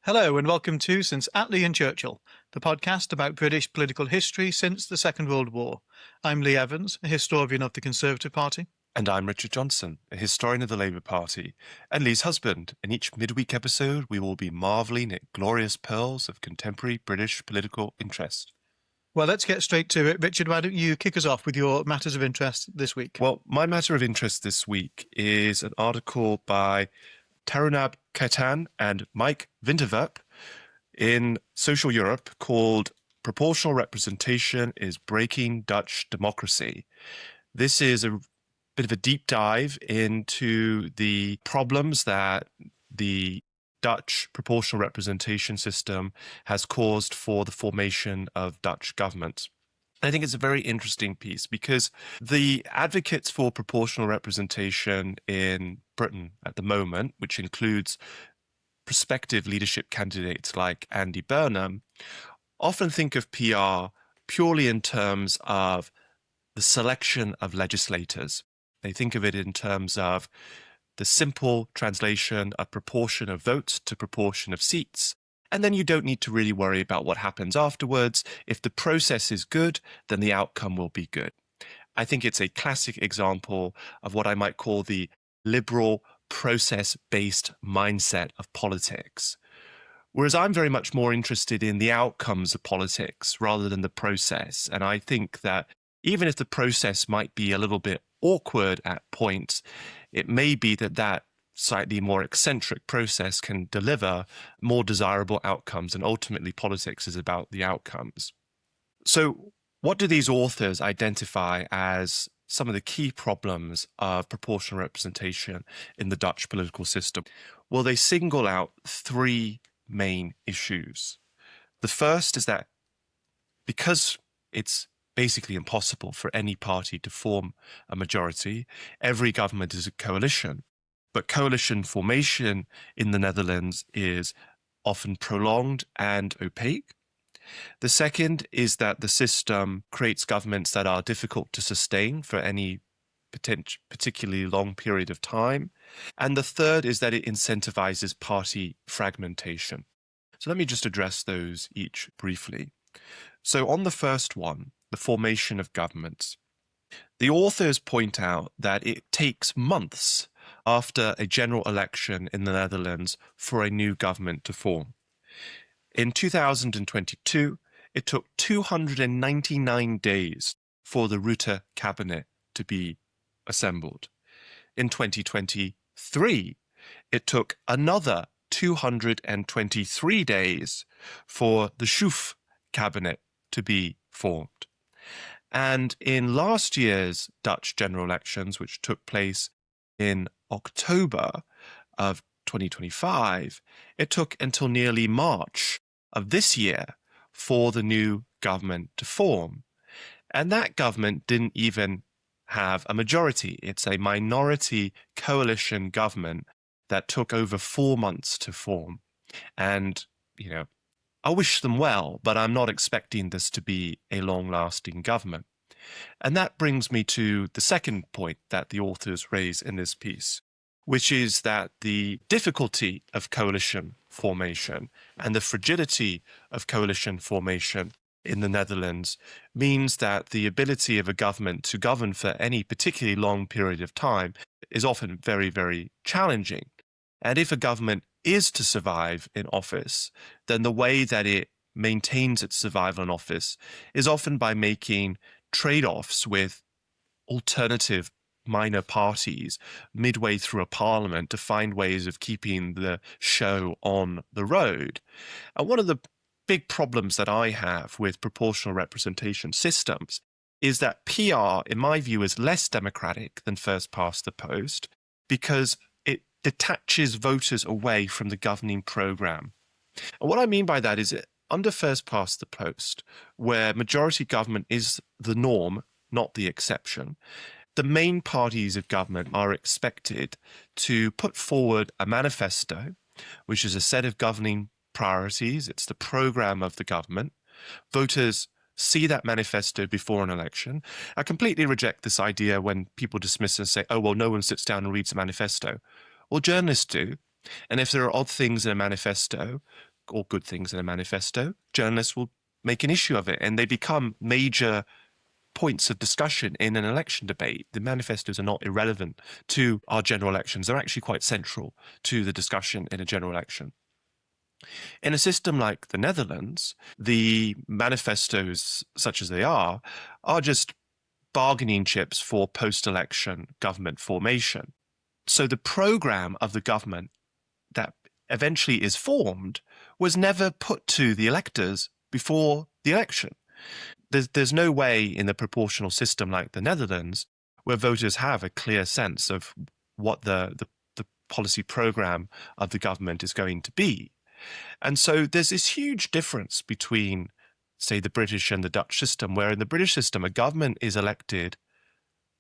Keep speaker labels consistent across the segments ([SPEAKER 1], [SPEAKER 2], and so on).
[SPEAKER 1] Hello and welcome to Since Attlee Churchill, the podcast about British political history since the Second World War. I'm Lee Evans, a historian of the Conservative Party.
[SPEAKER 2] And I'm Richard Johnson, a historian of the Labour Party, and Lee's husband. In each midweek episode, we will be marvelling at glorious pearls of contemporary British political interest.
[SPEAKER 1] Well, let's get straight to it. Richard, why don't you kick us off with your matters of interest this week?
[SPEAKER 2] Well, my matter of interest this week is an article by Tarunab Khaitan and Mike Winterwerp in Social Europe called Proportional Representation is Breaking Dutch Democracy. This is a bit of a deep dive into the problems that the Dutch proportional representation system has caused for the formation of Dutch government. I think it's a very interesting piece because the advocates for proportional representation in Britain at the moment, which includes prospective leadership candidates like Andy Burnham, often think of PR purely in terms of the selection of legislators. They think of it in terms of the simple translation of proportion of votes to proportion of seats. And then you don't need to really worry about what happens afterwards. If the process is good, then the outcome will be good. I think it's a classic example of what I might call the liberal process-based mindset of politics. Whereas I'm very much more interested in the outcomes of politics rather than the process. And I think that even if the process might be a little bit awkward at points, it may be that slightly more eccentric process can deliver more desirable outcomes, and ultimately politics is about the outcomes. So what do these authors identify as some of the key problems of proportional representation in the Dutch political system? Well, they single out three main issues. The first is that because it's basically impossible for any party to form a majority, every government is a coalition. But coalition formation in the Netherlands is often prolonged and opaque. The second is that the system creates governments that are difficult to sustain for any particularly long period of time. And the third is that it incentivizes party fragmentation. So let me just address those each briefly. So on the first one, the formation of governments, the authors point out that it takes months after a general election in the Netherlands for a new government to form. In 2022, it took 299 days for the Rutte cabinet to be assembled. In 2023, it took another 223 days for the Schoof cabinet to be formed. And in last year's Dutch general elections, which took place in October of 2025, it took until nearly March of this year for the new government to form. And that government didn't even have a majority. It's a minority coalition government that took over 4 months to form. And, I wish them well, but I'm not expecting this to be a long-lasting government. And that brings me to the second point that the authors raise in this piece, which is that the difficulty of coalition formation and the fragility of coalition formation in the Netherlands means that the ability of a government to govern for any particularly long period of time is often very, very challenging. And if a government is to survive in office, then the way that it maintains its survival in office is often by making trade-offs with alternative minor parties midway through a parliament to find ways of keeping the show on the road. And one of the big problems that I have with proportional representation systems is that PR, in my view, is less democratic than first past the post because it detaches voters away from the governing program. And what I mean by that is that under first past the post, where majority government is the norm, not the exception, the main parties of government are expected to put forward a manifesto, which is a set of governing priorities. It's the program of the government. Voters see that manifesto before an election. I completely reject this idea when people dismiss and say, oh, well, no one sits down and reads a manifesto. Well, journalists do. And if there are odd things in a manifesto, or good things in a manifesto, journalists will make an issue of it, and they become major points of discussion in an election debate. The manifestos are not irrelevant to our general elections. They're actually quite central to the discussion in a general election. In a system like the Netherlands, the manifestos, such as they are just bargaining chips for post-election government formation. So the program of the government that eventually is formed was never put to the electors before the election. There's no way in the proportional system like the Netherlands where voters have a clear sense of what the policy program of the government is going to be. And so there's this huge difference between, say, the British and the Dutch system, where in the British system, a government is elected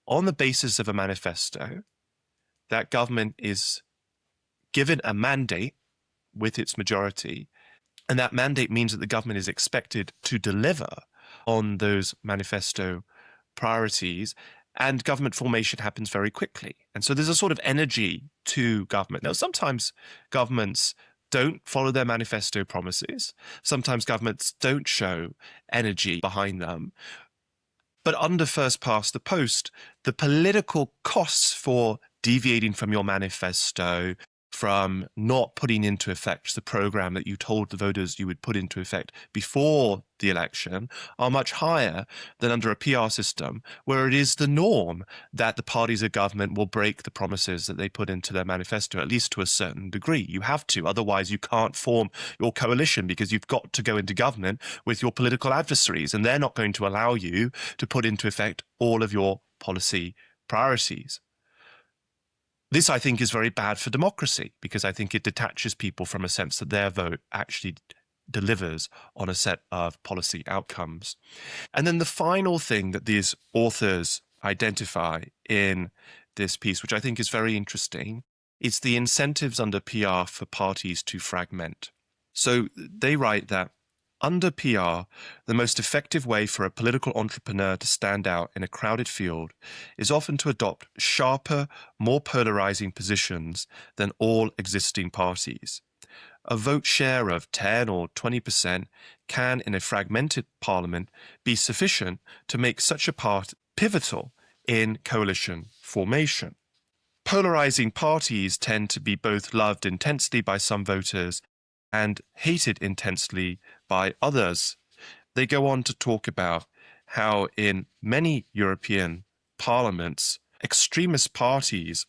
[SPEAKER 2] on the basis of a manifesto. That government is given a mandate with its majority, and that mandate means that the government is expected to deliver on those manifesto priorities, and government formation happens very quickly. And so there's a sort of energy to government. Now, sometimes governments don't follow their manifesto promises. Sometimes governments don't show energy behind them. But under first past the post, the political costs for deviating from your manifesto, from not putting into effect the program that you told the voters you would put into effect before the election, are much higher than under a PR system, where it is the norm that the parties of government will break the promises that they put into their manifesto, at least to a certain degree. You have to, otherwise you can't form your coalition, because you've got to go into government with your political adversaries, and they're not going to allow you to put into effect all of your policy priorities. This, I think, is very bad for democracy, because I think it detaches people from a sense that their vote actually delivers on a set of policy outcomes. And then the final thing that these authors identify in this piece, which I think is very interesting, is the incentives under PR for parties to fragment. So they write that under PR, the most effective way for a political entrepreneur to stand out in a crowded field is often to adopt sharper, more polarizing positions than all existing parties. A vote share of 10 or 20% can, in a fragmented parliament, be sufficient to make such a part pivotal in coalition formation. Polarizing parties tend to be both loved intensely by some voters and hated intensely by others. They go on to talk about how in many European parliaments, extremist parties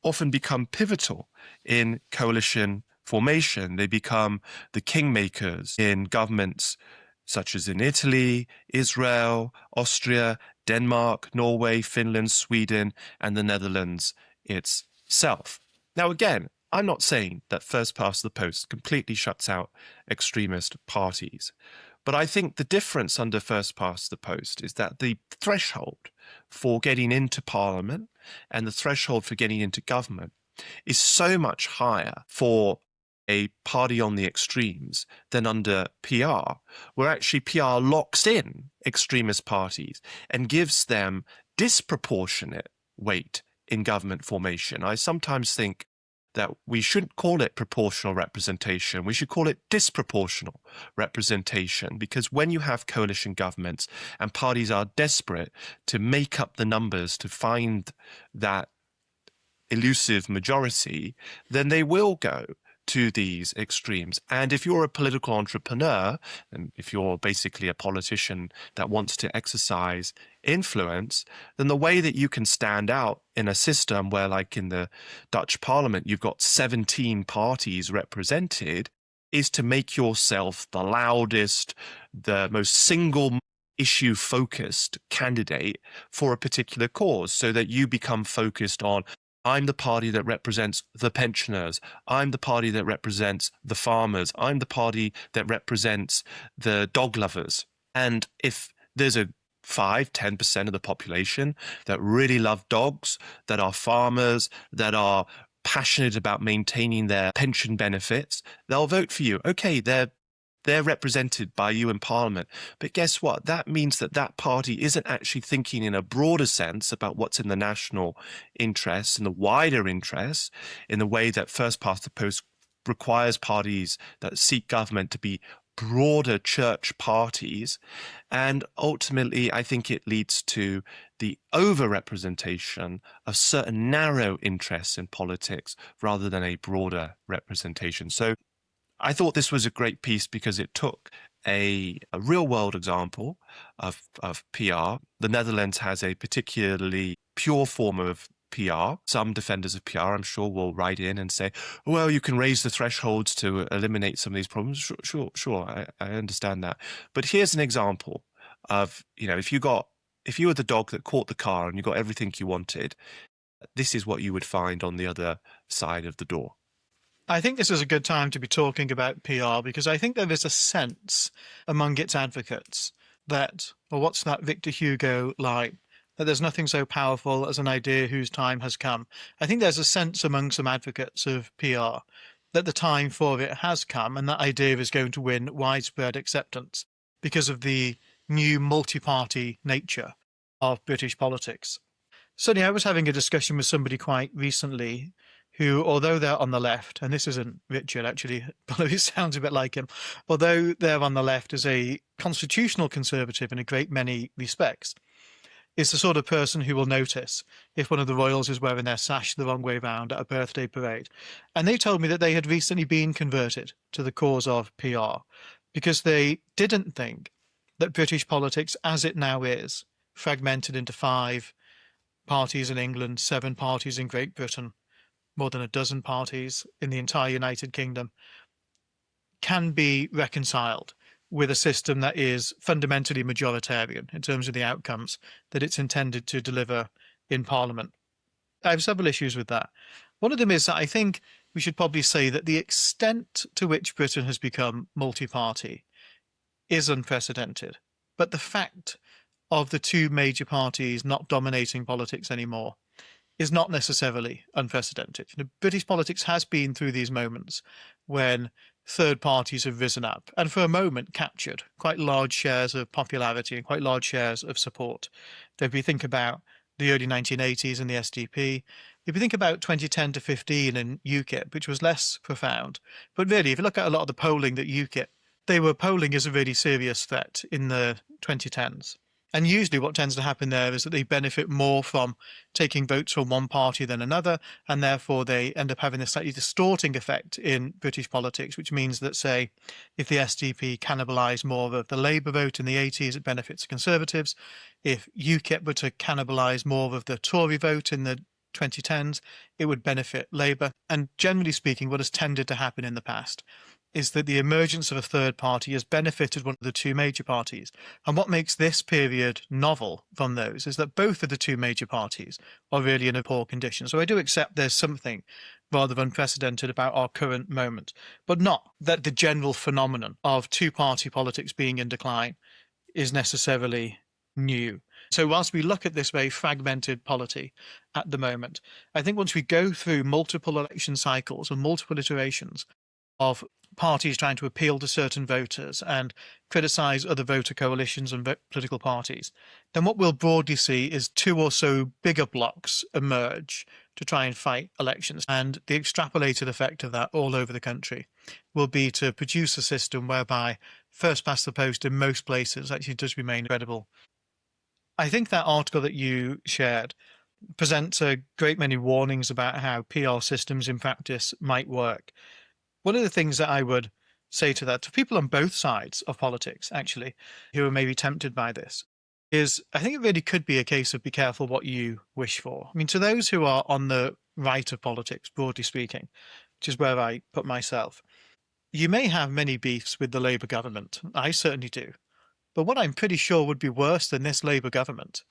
[SPEAKER 2] often become pivotal in coalition formation. They become the kingmakers in governments such as in Italy, Israel, Austria, Denmark, Norway, Finland, Sweden, and the Netherlands itself. Now, again, I'm not saying that first past the post completely shuts out extremist parties, but I think the difference under first past the post is that the threshold for getting into parliament and the threshold for getting into government is so much higher for a party on the extremes than under PR, where actually PR locks in extremist parties and gives them disproportionate weight in government formation. I sometimes think that we shouldn't call it proportional representation. We should call it disproportional representation, because when you have coalition governments and parties are desperate to make up the numbers to find that elusive majority, then they will go to these extremes. And if you're a political entrepreneur, and if you're basically a politician that wants to exercise influence, then the way that you can stand out in a system where, like in the Dutch parliament, you've got 17 parties represented, is to make yourself the loudest, the most single issue focused candidate for a particular cause, so that you become focused on, I'm the party that represents the pensioners. I'm the party that represents the farmers. I'm the party that represents the dog lovers. And if there's a 5-10% of the population that really love dogs, that are farmers, that are passionate about maintaining their pension benefits, they'll vote for you. Okay, they're represented by you in Parliament. But guess what? That means that that party isn't actually thinking in a broader sense about what's in the national interests, in the wider interests, in the way that first past the post requires parties that seek government to be broader church parties. And ultimately, I think it leads to the overrepresentation of certain narrow interests in politics rather than a broader representation. So I thought this was a great piece because it took a real world example of PR. The Netherlands has a particularly pure form of PR. Some defenders of PR, I'm sure, will write in and say, well, you can raise the thresholds to eliminate some of these problems. Sure, I understand that. But here's an example of, if you were the dog that caught the car and you got everything you wanted, this is what you would find on the other side of the door.
[SPEAKER 1] I think this is a good time to be talking about PR because I think there is a sense among its advocates that, well, what's that Victor Hugo line? That there's nothing so powerful as an idea whose time has come. I think there's a sense among some advocates of PR that the time for it has come and that idea is going to win widespread acceptance because of the new multi-party nature of British politics. Certainly, I was having a discussion with somebody quite recently who, although they're on the left, and this isn't Richard actually, although he sounds a bit like him, although they're on the left as a constitutional conservative in a great many respects, is the sort of person who will notice if one of the royals is wearing their sash the wrong way round at a birthday parade. And they told me that they had recently been converted to the cause of PR because they didn't think that British politics, as it now is, fragmented into 5 parties in England, 7 parties in Great Britain, more than a dozen parties in the entire United Kingdom, can be reconciled with a system that is fundamentally majoritarian in terms of the outcomes that it's intended to deliver in Parliament. I have several issues with that. One of them is that I think we should probably say that the extent to which Britain has become multi-party is unprecedented. But the fact of the 2 major parties not dominating politics anymore is not necessarily unprecedented. British politics has been through these moments when third parties have risen up and for a moment captured quite large shares of popularity and quite large shares of support. If we think about the early 1980s and the SDP, if we think about 2010 to 15 in UKIP, which was less profound, but really, if you look at a lot of the polling that UKIP, they were polling as a really serious threat in the 2010s. And usually what tends to happen there is that they benefit more from taking votes from one party than another, and therefore they end up having a slightly distorting effect in British politics, which means that, say, if the SDP cannibalised more of the Labour vote in the 80s, it benefits the Conservatives. If UKIP were to cannibalise more of the Tory vote in the 2010s, it would benefit Labour. And generally speaking, what has tended to happen in the past is that the emergence of a third party has benefited one of the 2 major parties. And what makes this period novel from those is that both of the 2 major parties are really in a poor condition. So I do accept there's something rather unprecedented about our current moment, but not that the general phenomenon of 2-party politics being in decline is necessarily new. So whilst we look at this very fragmented polity at the moment, I think once we go through multiple election cycles and multiple iterations of parties trying to appeal to certain voters and criticise other voter coalitions and political parties, then what we'll broadly see is 2 or so bigger blocks emerge to try and fight elections. And the extrapolated effect of that all over the country will be to produce a system whereby first past the post in most places actually does remain credible. I think that article that you shared presents a great many warnings about how PR systems in practice might work. One of the things that I would say to that, to people on both sides of politics, actually, who are maybe tempted by this, is I think it really could be a case of be careful what you wish for. I mean, to those who are on the right of politics, broadly speaking, which is where I put myself, you may have many beefs with the Labour government. I certainly do. But what I'm pretty sure would be worse than this Labour government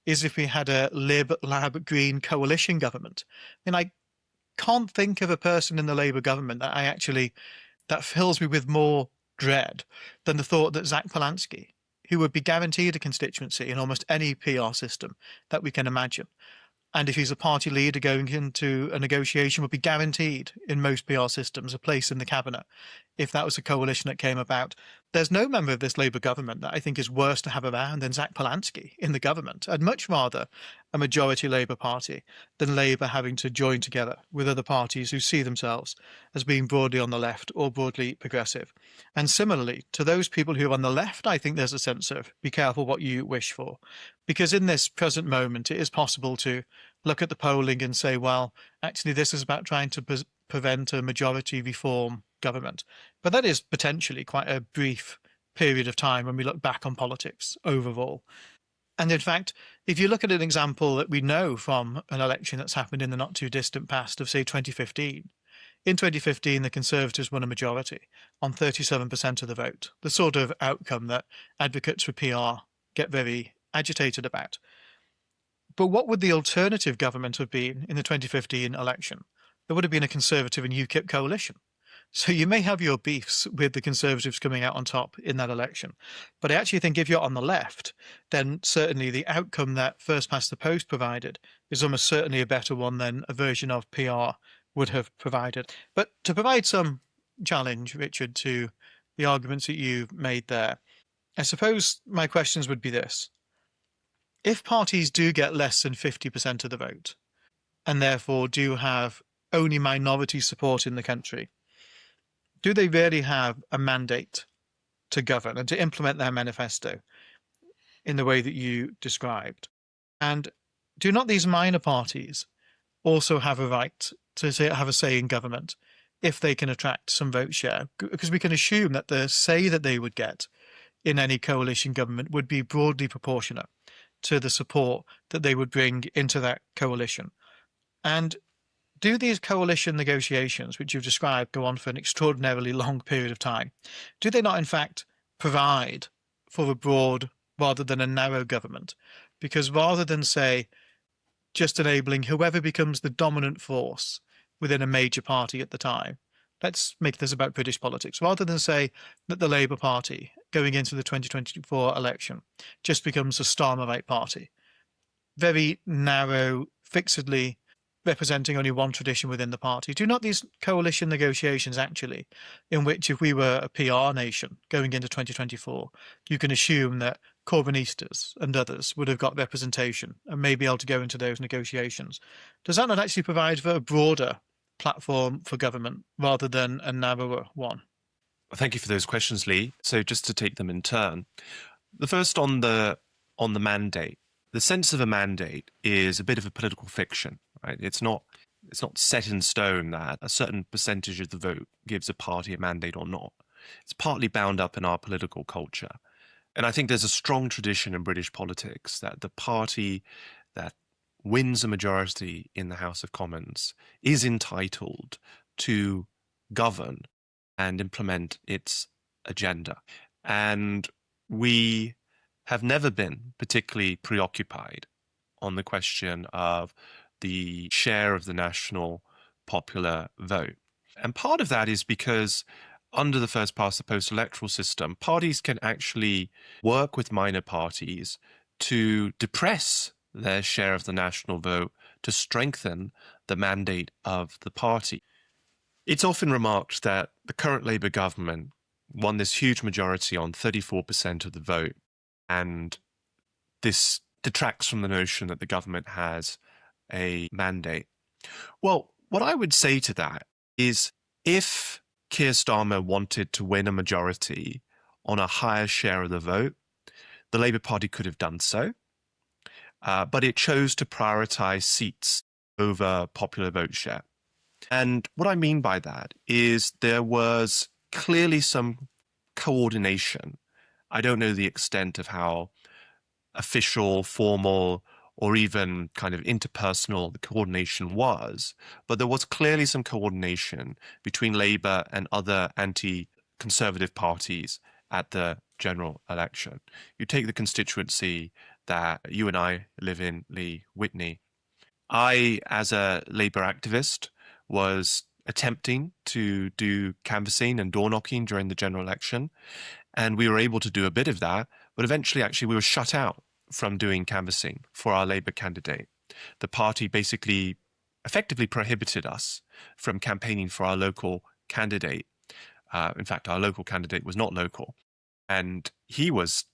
[SPEAKER 1] is if we had a Lib-Lab Green coalition government. I mean, I can't think of a person in the Labour government that fills me with more dread than the thought that Zach Polanski, who would be guaranteed a constituency in almost any PR system that we can imagine, and if he's a party leader going into a negotiation, would be guaranteed in most PR systems a place in the cabinet if that was a coalition that came about. There's no member of this Labour government that I think is worse to have around than Zach Polanski in the government. I'd much rather a majority Labour Party than Labour having to join together with other parties who see themselves as being broadly on the left or broadly progressive. And similarly, to those people who are on the left, I think there's a sense of be careful what you wish for. Because in this present moment, it is possible to look at the polling and say, well, actually, this is about trying to prevent a majority reform government. But that is potentially quite a brief period of time when we look back on politics overall. And in fact, if you look at an example that we know from an election that's happened in the not too distant past of, say, 2015, in 2015, the Conservatives won a majority on 37% of the vote, the sort of outcome that advocates for PR get very agitated about. But what would the alternative government have been in the 2015 election? There would have been a Conservative and UKIP coalition. So you may have your beefs with the Conservatives coming out on top in that election. But I actually think if you're on the left, then certainly the outcome that First Past the Post provided is almost certainly a better one than a version of PR would have provided. But to provide some challenge, Richard, to the arguments that you've made there, I suppose my questions would be this. If parties do get less than 50% of the vote, and therefore do have only minority support in the country, do they really have a mandate to govern and to implement their manifesto in the way that you described? And do not these minor parties also have a right to have a say in government if they can attract some vote share? Because we can assume that the say that they would get in any coalition government would be broadly proportionate to the support that they would bring into that coalition. And do these coalition negotiations, which you've described, go on for an extraordinarily long period of time? Do they not, in fact, provide for a broad rather than a narrow government? Because rather than, say, just enabling whoever becomes the dominant force within a major party at the time, let's make this about British politics, rather than say that the Labour Party going into the 2024 election just becomes a Starmerite party, very narrow, fixedly representing only one tradition within the party. Do not these coalition negotiations actually, in which if we were a PR nation going into 2024, you can assume that Corbynistas and others would have got representation and may be able to go into those negotiations. Does that not actually provide for a broader platform for government rather than a narrower one?
[SPEAKER 2] Thank you for those questions, Lee. So just to take them in turn, the first on the mandate. The sense of a mandate is a bit of a political fiction, right? It's not set in stone that a certain percentage of the vote gives a party a mandate or not. It's partly bound up in our political culture. And I think there's a strong tradition in British politics that the party that wins a majority in the House of Commons is entitled to govern and implement its agenda. And we have never been particularly preoccupied on the question of the share of the national popular vote. And part of that is because under the first past the post electoral system, parties can actually work with minor parties to depress their share of the national vote to strengthen the mandate of the party. It's often remarked that the current Labour government won this huge majority on 34% of the vote, and this detracts from the notion that the government has a mandate. Well, what I would say to that is if Keir Starmer wanted to win a majority on a higher share of the vote, the Labour Party could have done so, but it chose to prioritise seats over popular vote share. And what I mean by that is there was clearly some coordination. I don't know the extent of how official, formal, or even kind of interpersonal the coordination was, but there was clearly some coordination between Labour and other anti-conservative parties at the general election. You take the constituency that you and I live in, Lee, Whitney. I, as a Labour activist, was attempting to do canvassing and door knocking during the general election, and we were able to do a bit of that, but eventually actually we were shut out from doing canvassing for our Labour candidate. The party basically effectively prohibited us from campaigning for our local candidate. In fact, our local candidate was not local, and he was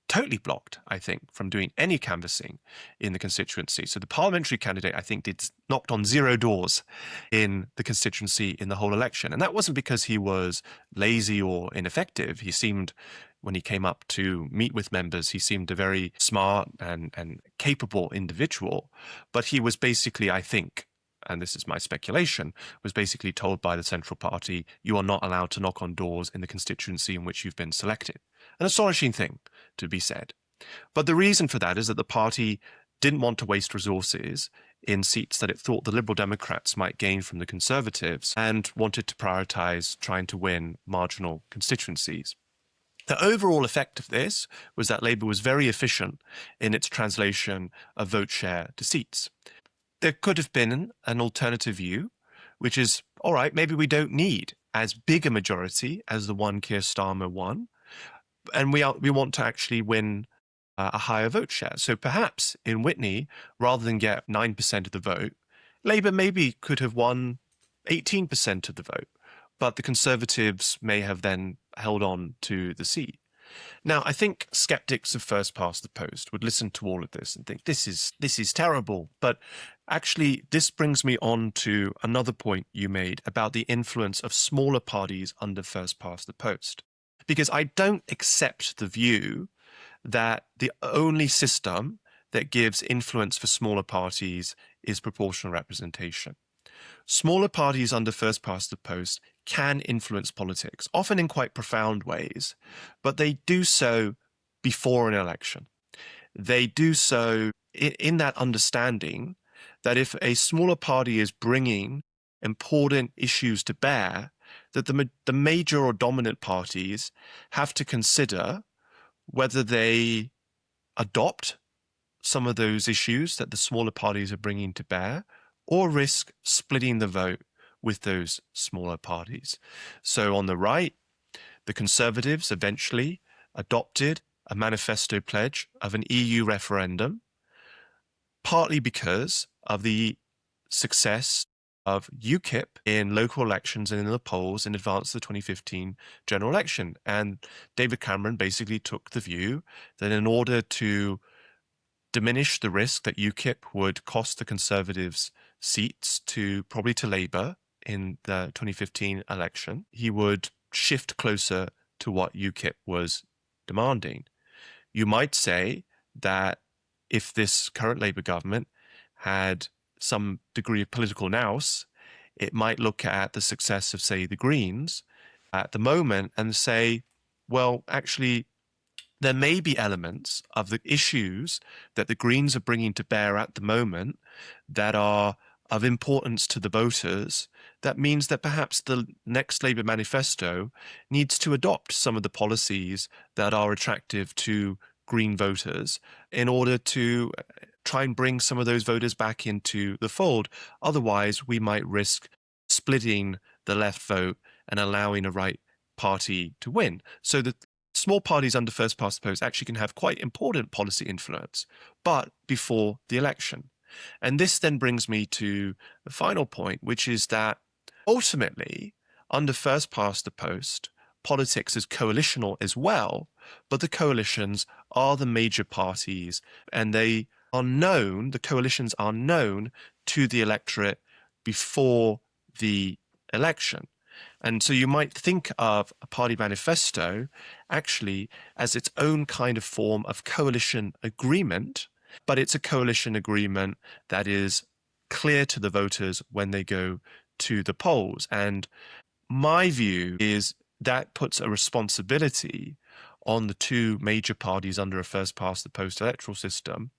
[SPEAKER 2] totally blocked, I think, from doing any canvassing in the constituency. So the parliamentary candidate, I think, knocked on 0 doors in the constituency in the whole election. And that wasn't because he was lazy or ineffective. He seemed, when he came up to meet with members, he seemed a very smart and capable individual. But he was basically, I think, and this is my speculation, was basically told by the Central Party, you are not allowed to knock on doors in the constituency in which you've been selected. An astonishing thing to be said. But the reason for that is that the party didn't want to waste resources in seats that it thought the Liberal Democrats might gain from the Conservatives and wanted to prioritise trying to win marginal constituencies. The overall effect of this was that Labour was very efficient in its translation of vote share to seats. There could have been an alternative view, which is, all right, maybe we don't need as big a majority as the one Keir Starmer won, and we want to actually win a higher vote share. So perhaps in Witney, rather than get 9% of the vote, Labour maybe could have won 18% of the vote, but the Conservatives may have then held on to the seat. Now, I think skeptics of first past the post would listen to all of this and think this is terrible. But actually, this brings me on to another point you made about the influence of smaller parties under first past the post. Because I don't accept the view that the only system that gives influence for smaller parties is proportional representation. Smaller parties under first past the post can influence politics, often in quite profound ways, but they do so before an election. They do so in that understanding that if a smaller party is bringing important issues to bear, that the major or dominant parties have to consider whether they adopt some of those issues that the smaller parties are bringing to bear or risk splitting the vote with those smaller parties. So on the right, the Conservatives eventually adopted a manifesto pledge of an EU referendum, partly because of the success of UKIP in local elections and in the polls in advance of the 2015 general election. And David Cameron basically took the view that in order to diminish the risk that UKIP would cost the Conservatives seats probably to Labour in the 2015 election, he would shift closer to what UKIP was demanding. You might say that if this current Labour government had some degree of political nous, it might look at the success of, say, the Greens at the moment and say, well, actually, there may be elements of the issues that the Greens are bringing to bear at the moment that are of importance to the voters. That means that perhaps the next Labour manifesto needs to adopt some of the policies that are attractive to Green voters in order to try and bring some of those voters back into the fold. Otherwise, we might risk splitting the left vote and allowing a right party to win. So the small parties under first past the post actually can have quite important policy influence, but before the election. And this then brings me to the final point, which is that ultimately, under first past the post, politics is coalitional as well, but the coalitions are the major parties and they are known, the coalitions are known to the electorate before the election. And so you might think of a party manifesto actually as its own kind of form of coalition agreement, but it's a coalition agreement that is clear to the voters when they go to the polls. And my view is that puts a responsibility on the two major parties under a first past the post electoral system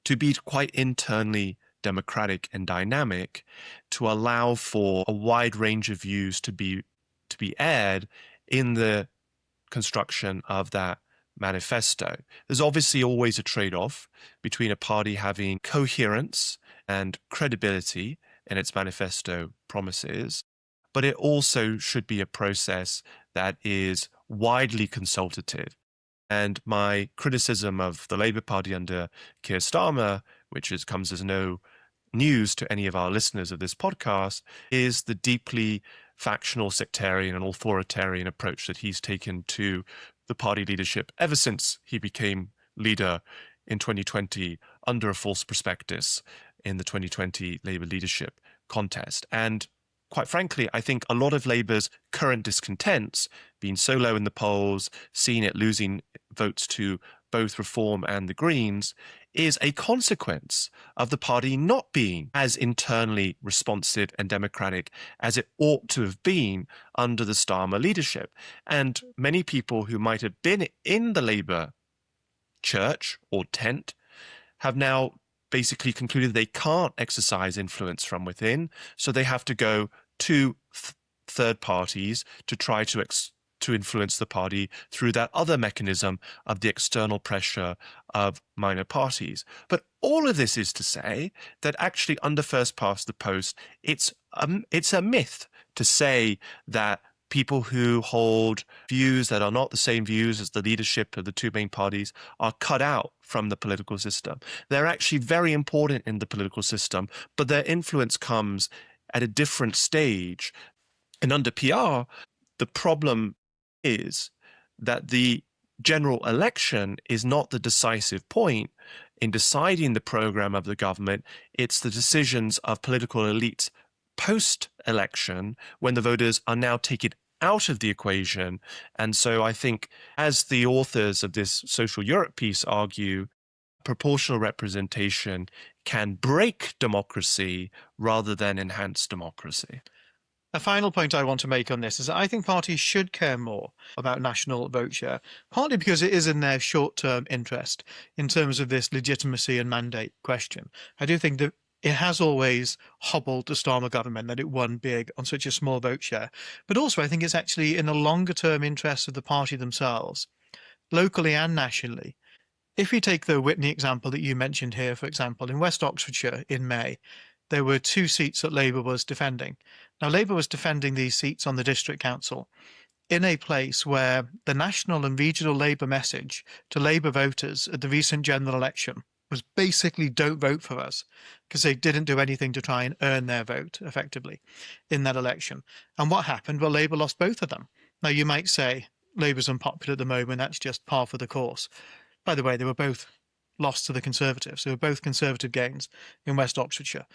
[SPEAKER 2] to be quite internally democratic and dynamic, to allow for a wide range of views to be aired in the construction of that manifesto. There's obviously always a trade-off between a party having coherence and credibility in its manifesto promises, but it also should be a process that is widely consultative. And my criticism of the Labour Party under Keir Starmer, which comes as no news to any of our listeners of this podcast, is the deeply factional, sectarian and authoritarian approach that he's taken to the party leadership ever since he became leader in 2020 under a false prospectus in the 2020 Labour leadership contest. And quite frankly, I think a lot of Labour's current discontents, being so low in the polls, seeing it losing votes to both Reform and the Greens, is a consequence of the party not being as internally responsive and democratic as it ought to have been under the Starmer leadership. And many people who might have been in the Labour church or tent have now basically concluded they can't exercise influence from within, so they have to go to third parties to try to influence the party through that other mechanism of the external pressure of minor parties. But all of this is to say that actually under first past the post, it's a myth to say that people who hold views that are not the same views as the leadership of the two main parties are cut out from the political system. They're actually very important in the political system, but their influence comes at a different stage. And under PR, the problem is that the general election is not the decisive point in deciding the program of the government. It's the decisions of political elites post-election when the voters are now taken out of the equation. And so I think, as the authors of this Social Europe piece argue, proportional representation can break democracy rather than enhance democracy.
[SPEAKER 1] A final point I want to make on this is that I think parties should care more about national vote share, partly because it is in their short-term interest in terms of this legitimacy and mandate question. I do think that it has always hobbled the Starmer government that it won big on such a small vote share. But also I think it's actually in the longer-term interest of the party themselves, locally and nationally. If you take the Whitney example that you mentioned here, for example, in West Oxfordshire in May, there were 2 seats that Labour was defending. Now, Labour was defending these seats on the district council in a place where the national and regional Labour message to Labour voters at the recent general election was basically don't vote for us, because they didn't do anything to try and earn their vote effectively in that election. And what happened? Well, Labour lost both of them. Now, you might say Labour's unpopular at the moment. That's just par for the course. By the way, they were both lost to the Conservatives. They were both Conservative gains in West Oxfordshire.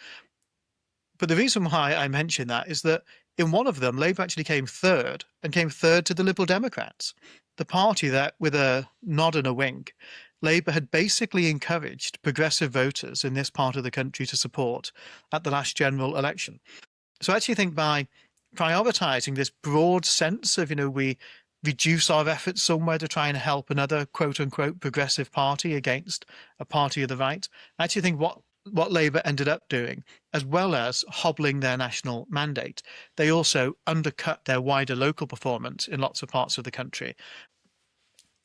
[SPEAKER 1] But the reason why I mention that is that in one of them, Labour actually came third, and came third to the Liberal Democrats, the party that, with a nod and a wink, Labour had basically encouraged progressive voters in this part of the country to support at the last general election. So I actually think by prioritising this broad sense of, we reduce our efforts somewhere to try and help another quote-unquote progressive party against a party of the right, I actually think what Labour ended up doing, as well as hobbling their national mandate, they also undercut their wider local performance in lots of parts of the country.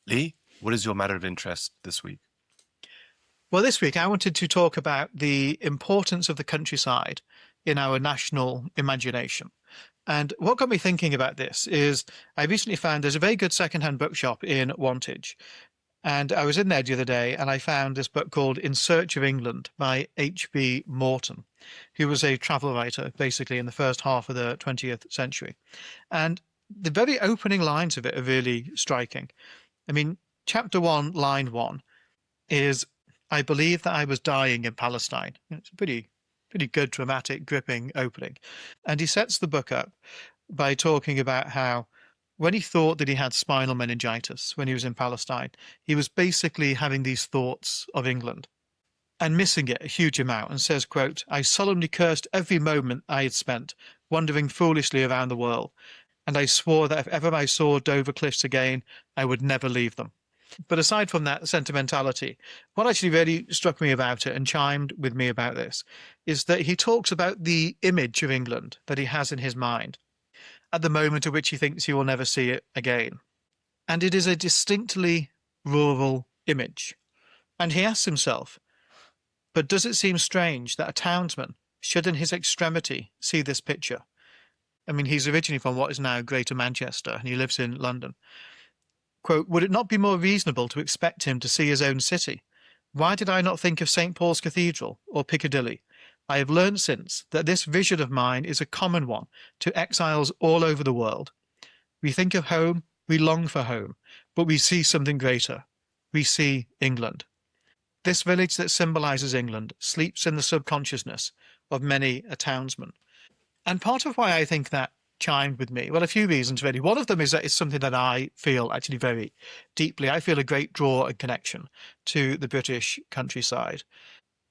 [SPEAKER 2] Lee, what is your matter of interest this week?
[SPEAKER 1] Well, this week I wanted to talk about the importance of the countryside in our national imagination. And what got me thinking about this is I recently found there's a very good secondhand bookshop in Wantage. And I was in there the other day and I found this book called In Search of England by H.B. Morton, who was a travel writer basically in the first half of the 20th century. And the very opening lines of it are really striking. I mean, chapter 1, line 1 is, I believe that I was dying in Palestine. It's a pretty good, dramatic, gripping opening. And he sets the book up by talking about how when he thought that he had spinal meningitis when he was in Palestine, he was basically having these thoughts of England and missing it a huge amount, and says, quote, I solemnly cursed every moment I had spent wandering foolishly around the world, and I swore that if ever I saw Dover cliffs again, I would never leave them. But aside from that sentimentality, what actually really struck me about it and chimed with me about this is that he talks about the image of England that he has in his mind at the moment at which he thinks he will never see it again. And it is a distinctly rural image. And he asks himself, but does it seem strange that a townsman should in his extremity see this picture? I mean, he's originally from what is now Greater Manchester, and he lives in London. Quote, would it not be more reasonable to expect him to see his own city? Why did I not think of St. Paul's Cathedral or Piccadilly? I have learned since that this vision of mine is a common one to exiles all over the world. We think of home, we long for home. but we see something greater. We see England. This village that symbolises England sleeps in the subconsciousness of many a townsman. And part of why I think that chimed with me, well, a few reasons really. One of them is that it's something that I feel actually very deeply. I feel a great draw and connection to the British countryside.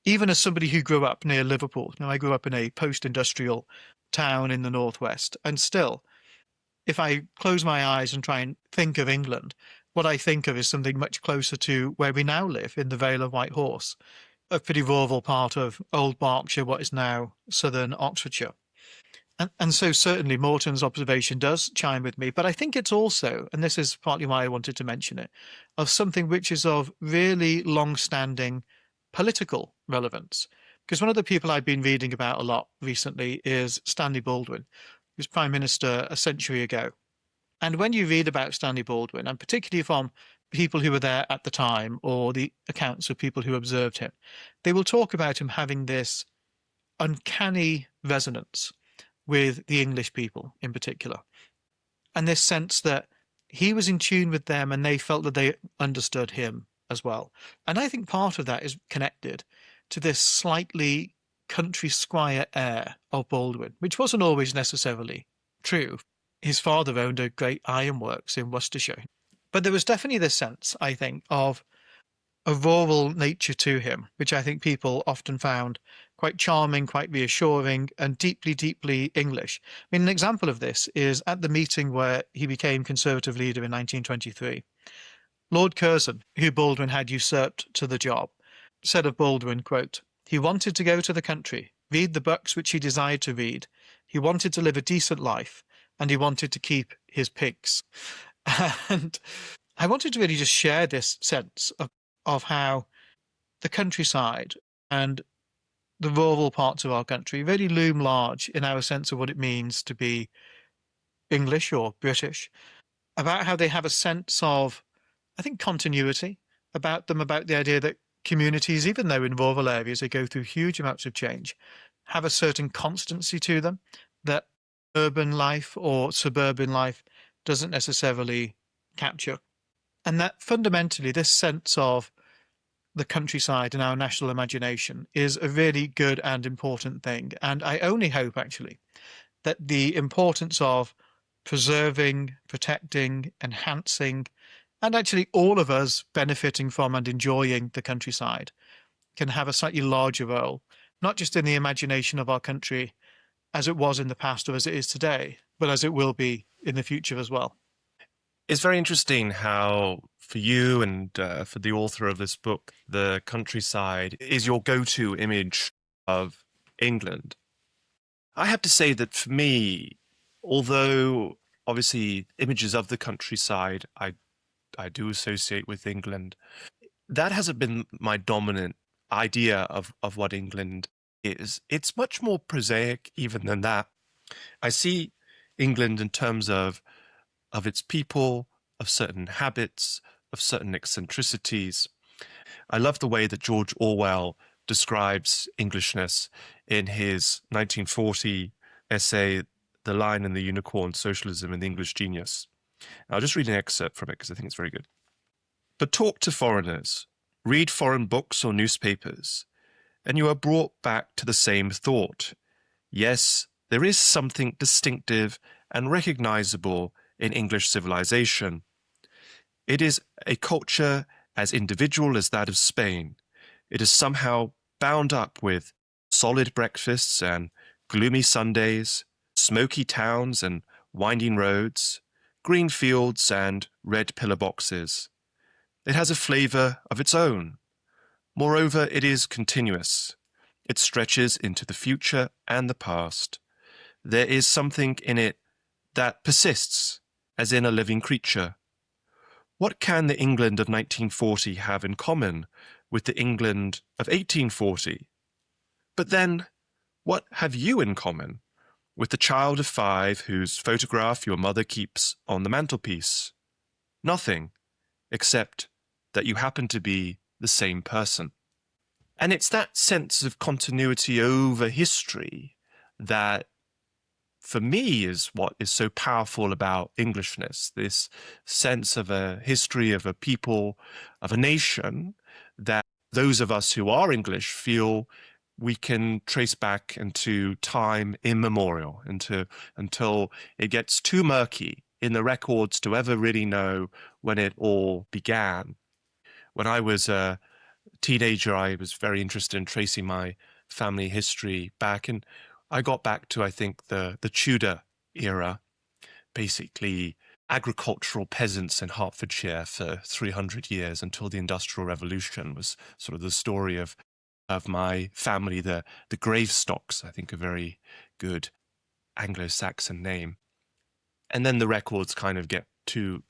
[SPEAKER 1] Even as somebody who grew up near Liverpool, I grew up in a post-industrial town in the northwest, and still, if I close my eyes and try and think of England, what I think of is something much closer to where we now live, in the Vale of White Horse, a pretty rural part of old Berkshire, what is now southern Oxfordshire. And so certainly Morton's observation does chime with me, but I think it's also, and this is partly why I wanted to mention it, of something which is of really long-standing political relevance. Because one of the people I've been reading about a lot recently is Stanley Baldwin, who was Prime Minister a century ago. And when you read about Stanley Baldwin, and particularly from people who were there at the time or the accounts of people who observed him, they will talk about him having this uncanny resonance with the English people in particular. And this sense that he was in tune with them and they felt that they understood him as well. And I think part of that is connected to this slightly country squire air of Baldwin, which wasn't always necessarily true. His father owned a great ironworks in Worcestershire. But there was definitely this sense, I think, of a rural nature to him, which I think people often found quite charming, quite reassuring, and deeply, deeply English. I mean, an example of this is at the meeting where he became Conservative leader in 1923. Lord Curzon, who Baldwin had usurped to the job, said of Baldwin, quote, "He wanted to go to the country, read the books which he desired to read. He wanted to live a decent life, and he wanted to keep his pigs." And I wanted to really just share this sense of how the countryside and the rural parts of our country really loom large in our sense of what it means to be English or British, about how they have a sense of, I think, continuity about them, about the idea that communities, even though in rural areas they go through huge amounts of change, have a certain constancy to them that urban life or suburban life doesn't necessarily capture. And that fundamentally this sense of the countryside and our national imagination is a really good and important thing. And I only hope, actually, that the importance of preserving, protecting, enhancing, and actually all of us benefiting from and enjoying the countryside can have a slightly larger role, not just in the imagination of our country as it was in the past or as it is today, but as it will be in the future as well.
[SPEAKER 2] It's very interesting how, for you and for the author of this book, the countryside is your go-to image of England. I have to say that for me, although obviously images of the countryside I do associate with England, that hasn't been my dominant idea of what England is. It's much more prosaic even than that. I see England in terms of its people, of certain habits, of certain eccentricities. I love the way that George Orwell describes Englishness in his 1940 essay, The Lion and the Unicorn, Socialism and the English Genius. I'll just read an excerpt from it because I think it's very good. "But talk to foreigners, read foreign books or newspapers, and you are brought back to the same thought. Yes, there is something distinctive and recognizable in English civilization. It is a culture as individual as that of Spain. It is somehow bound up with solid breakfasts and gloomy Sundays, smoky towns and winding roads, green fields and red pillar boxes. It has a flavour of its own. Moreover, it is continuous. It stretches into the future and the past. There is something in it that persists, as in a living creature. What can the England of 1940 have in common with the England of 1840? But then, what have you in common with the child of 5 whose photograph your mother keeps on the mantelpiece? Nothing, except that you happen to be the same person." And it's that sense of continuity over history that for me is what is so powerful about Englishness, this sense of a history of a people, of a nation that those of us who are English feel we can trace back into time immemorial, until it gets too murky in the records to ever really know when it all began. When I was a teenager, I was very interested in tracing my family history back, and I got back to, I think, the Tudor era, basically agricultural peasants in Hertfordshire for 300 years until the Industrial Revolution was sort of the story of my family. The Gravestocks, I think, a very good Anglo-Saxon name. And then the records kind of get too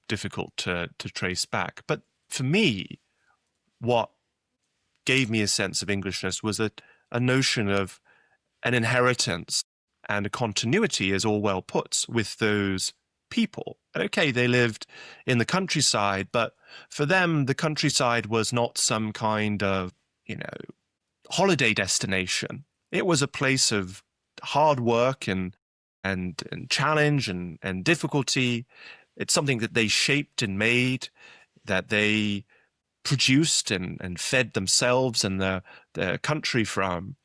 [SPEAKER 2] difficult to trace back. But for me, what gave me a sense of Englishness was a notion of an inheritance and a continuity, as Orwell puts, with those people. Okay, they lived in the countryside, but for them, the countryside was not some kind of, holiday destination. It was a place of hard work and challenge and difficulty. It's something that they shaped and made, that they produced and fed themselves and their country from.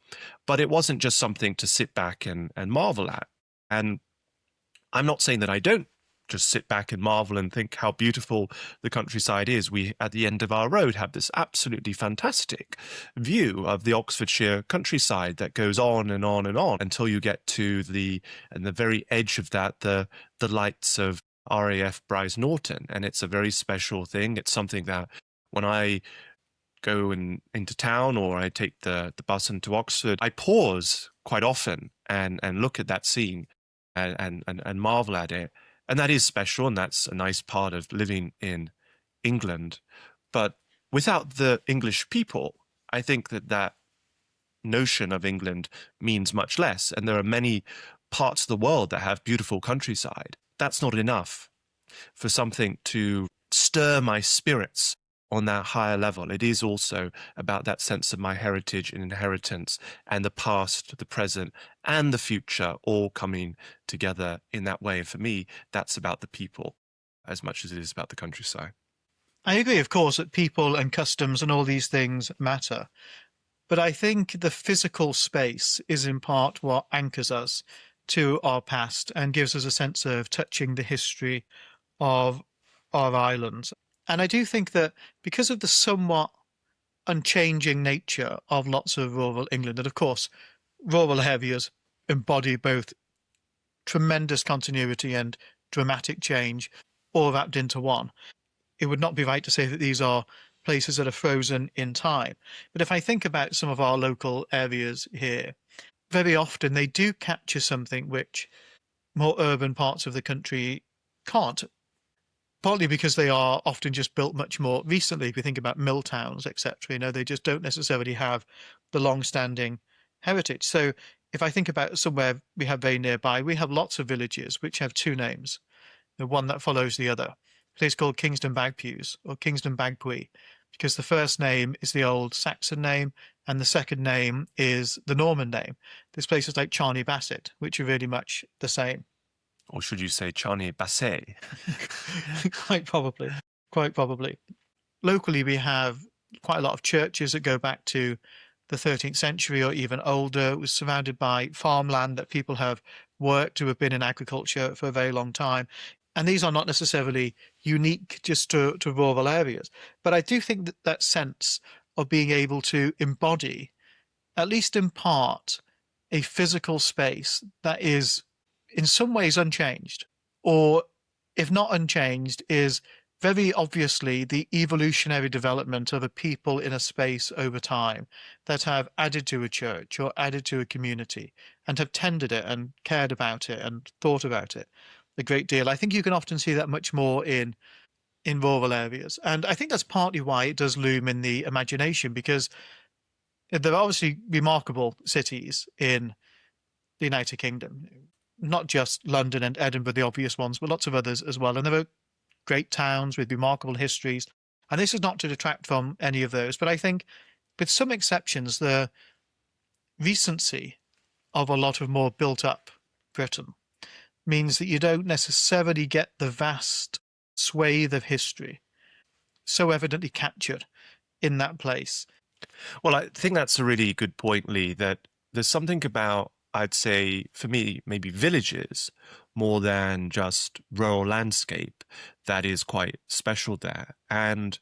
[SPEAKER 2] But it wasn't just something to sit back and marvel at. And I'm not saying that I don't just sit back and marvel and think how beautiful the countryside is. We, at the end of our road, have this absolutely fantastic view of the Oxfordshire countryside that goes on and on and on until you get to the very edge of that, the lights of RAF Bryce Norton. And it's a very special thing. It's something that when I go into town or I take the bus into Oxford, I pause quite often and look at that scene and marvel at it. And that is special, and that's a nice part of living in England. But without the English people, I think that notion of England means much less. And there are many parts of the world that have beautiful countryside. That's not enough for something to stir my spirits on that higher level. It is also about that sense of my heritage and inheritance and the past, the present, and the future all coming together in that way. And for me, that's about the people as much as it is about the countryside.
[SPEAKER 1] I agree, of course, that people and customs and all these things matter. But I think the physical space is in part what anchors us to our past and gives us a sense of touching the history of our islands. And I do think that because of the somewhat unchanging nature of lots of rural England, and of course, rural areas embody both tremendous continuity and dramatic change, all wrapped into one. It would not be right to say that these are places that are frozen in time. But if I think about some of our local areas here, very often they do capture something which more urban parts of the country can't. Partly because they are often just built much more recently. If you think about mill towns, etc., they just don't necessarily have the long-standing heritage. So if I think about somewhere we have very nearby, we have lots of villages which have two names, the one that follows the other. A place called Kingston Bagpues or Kingston Bagpuy, because the first name is the old Saxon name and the second name is the Norman name. There's places like Charney Bassett, which are really much the same.
[SPEAKER 2] Or should you say Charney Basset?
[SPEAKER 1] Quite probably. Locally, we have quite a lot of churches that go back to the 13th century or even older. It was surrounded by farmland that people have worked who have been in agriculture for a very long time. And these are not necessarily unique just to rural areas. But I do think that that sense of being able to embody, at least in part, a physical space that is in some ways unchanged, or if not unchanged, is very obviously the evolutionary development of a people in a space over time that have added to a church or added to a community and have tended it and cared about it and thought about it a great deal. I think you can often see that much more in rural areas. And I think that's partly why it does loom in the imagination, because there are obviously remarkable cities in the United Kingdom, not just London and Edinburgh, the obvious ones, but lots of others as well. And there are great towns with remarkable histories. And this is not to detract from any of those, but I think with some exceptions, the recency of a lot of more built up Britain means that you don't necessarily get the vast swathe of history so evidently captured in that place.
[SPEAKER 2] Well, I think that's a really good point, Lee, that there's something about, I'd say, for me, maybe villages more than just rural landscape that is quite special there. And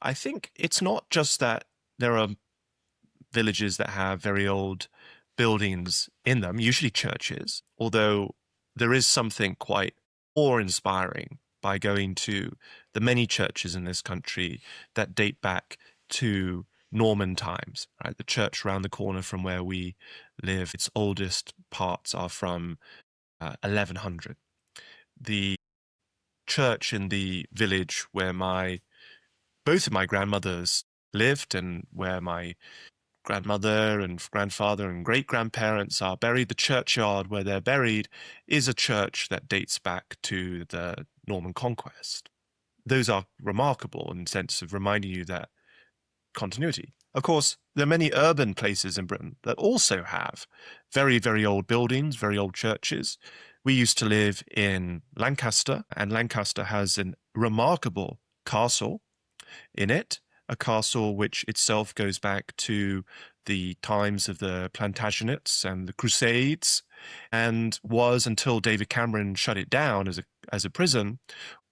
[SPEAKER 2] I think it's not just that there are villages that have very old buildings in them, usually churches, although there is something quite awe-inspiring by going to the many churches in this country that date back to Norman times, right? The church around the corner from where we live, its oldest parts are from 1100. The church in the village where both of my grandmothers lived and where my grandmother and grandfather and great-grandparents are buried, the churchyard where they're buried is a church that dates back to the Norman conquest. Those are remarkable in the sense of reminding you that continuity. Of course, there are many urban places in Britain that also have very, very old buildings, very old churches. We used to live in Lancaster, and Lancaster has a remarkable castle in it, a castle which itself goes back to the times of the Plantagenets and the Crusades, and was, until David Cameron shut it down as a prison,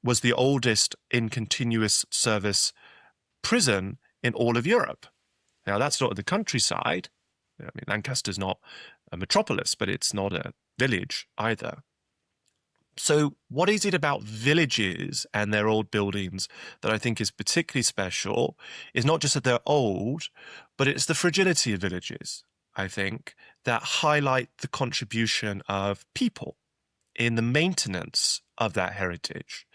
[SPEAKER 2] was the oldest in continuous service prison in all of Europe. Now, that's not the countryside. I mean, Lancaster's not a metropolis, but it's not a village either. So what is it about villages and their old buildings that I think is particularly special is not just that they're old, but it's the fragility of villages, I think, that highlight the contribution of people in the maintenance of that heritage.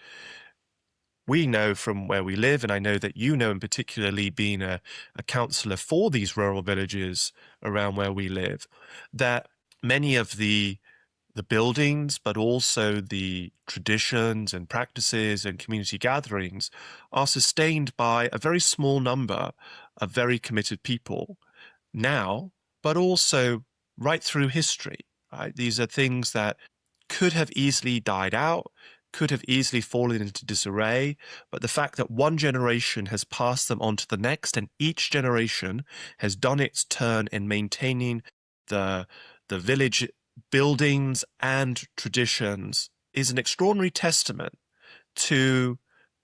[SPEAKER 2] We know from where we live, and I know that you know in particularly being a councillor for these rural villages around where we live, that many of the buildings, but also the traditions and practices and community gatherings are sustained by a very small number of very committed people now, but also right through history. Right? These are things that could have easily died out, could have easily fallen into disarray, but the fact that one generation has passed them on to the next, and each generation has done its turn in maintaining the village buildings and traditions is an extraordinary testament to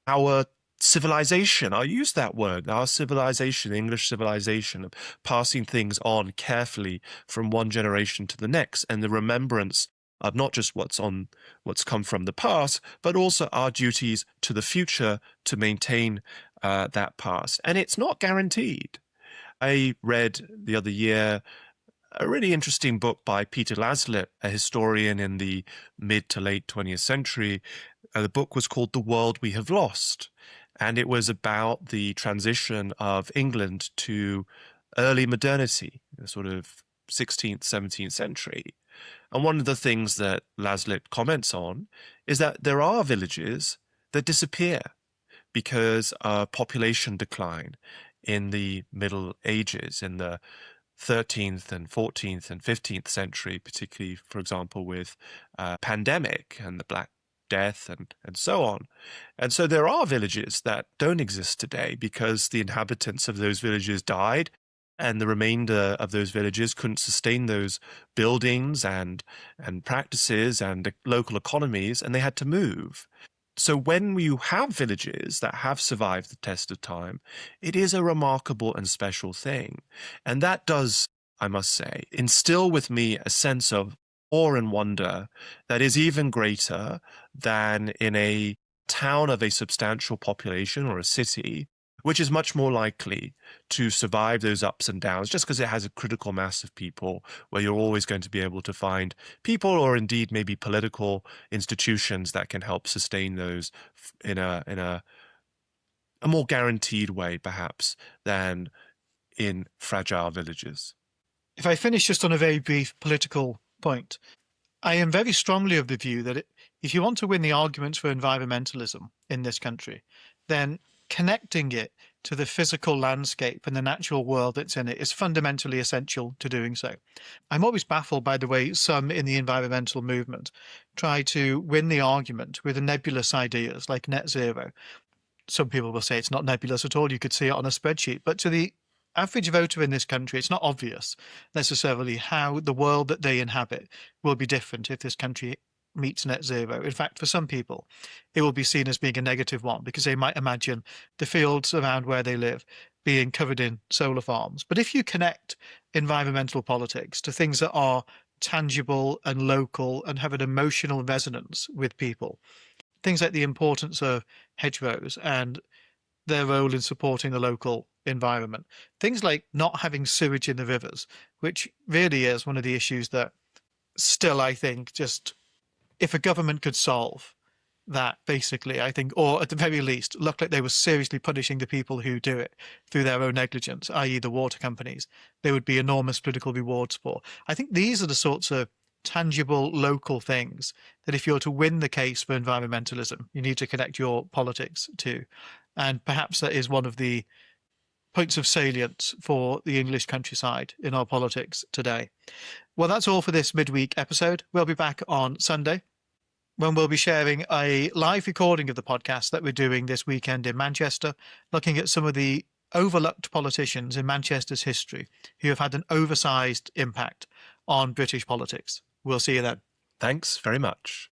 [SPEAKER 2] our civilization. I'll use that word, our civilization, English civilization, of passing things on carefully from one generation to the next, and the remembrance of not just what's come from the past, but also our duties to the future to maintain that past. And it's not guaranteed. I read the other year a really interesting book by Peter Laslett, a historian in the mid to late 20th century. The book was called The World We Have Lost, and it was about the transition of England to early modernity, the sort of 16th, 17th century. And one of the things that Laslett comments on is that there are villages that disappear because of population decline in the Middle Ages, in the 13th and 14th and 15th century, particularly, for example, with pandemic and the Black Death and so on. And so there are villages that don't exist today because the inhabitants of those villages died, and the remainder of those villages couldn't sustain those buildings and practices and local economies, and they had to move. So when you have villages that have survived the test of time, it is a remarkable and special thing. And that does, I must say, instill with me a sense of awe and wonder that is even greater than in a town of a substantial population or a city, which is much more likely to survive those ups and downs just because it has a critical mass of people where you're always going to be able to find people, or indeed maybe political institutions, that can help sustain those in a more guaranteed way, perhaps, than in fragile villages.
[SPEAKER 1] If I finish just on a very brief political point, I am very strongly of the view that if you want to win the arguments for environmentalism in this country, then connecting it to the physical landscape and the natural world that's in it is fundamentally essential to doing so. I'm always baffled by the way some in the environmental movement try to win the argument with nebulous ideas like net zero. Some people will say it's not nebulous at all. You could see it on a spreadsheet. But to the average voter in this country, it's not obvious necessarily how the world that they inhabit will be different if this country meets net zero. In fact, for some people, it will be seen as being a negative one because they might imagine the fields around where they live being covered in solar farms. But if you connect environmental politics to things that are tangible and local and have an emotional resonance with people, things like the importance of hedgerows and their role in supporting the local environment, things like not having sewage in the rivers, which really is one of the issues that still, I think, just if a government could solve that, basically, I think, or at the very least, look like they were seriously punishing the people who do it through their own negligence, i.e. the water companies, there would be enormous political rewards for. I think these are the sorts of tangible local things that if you're to win the case for environmentalism, you need to connect your politics to. And perhaps that is one of the points of salience for the English countryside in our politics today. Well, that's all for this midweek episode. We'll be back on Sunday when we'll be sharing a live recording of the podcast that we're doing this weekend in Manchester, looking at some of the overlooked politicians in Manchester's history who have had an oversized impact on British politics. We'll see you then.
[SPEAKER 2] Thanks very much.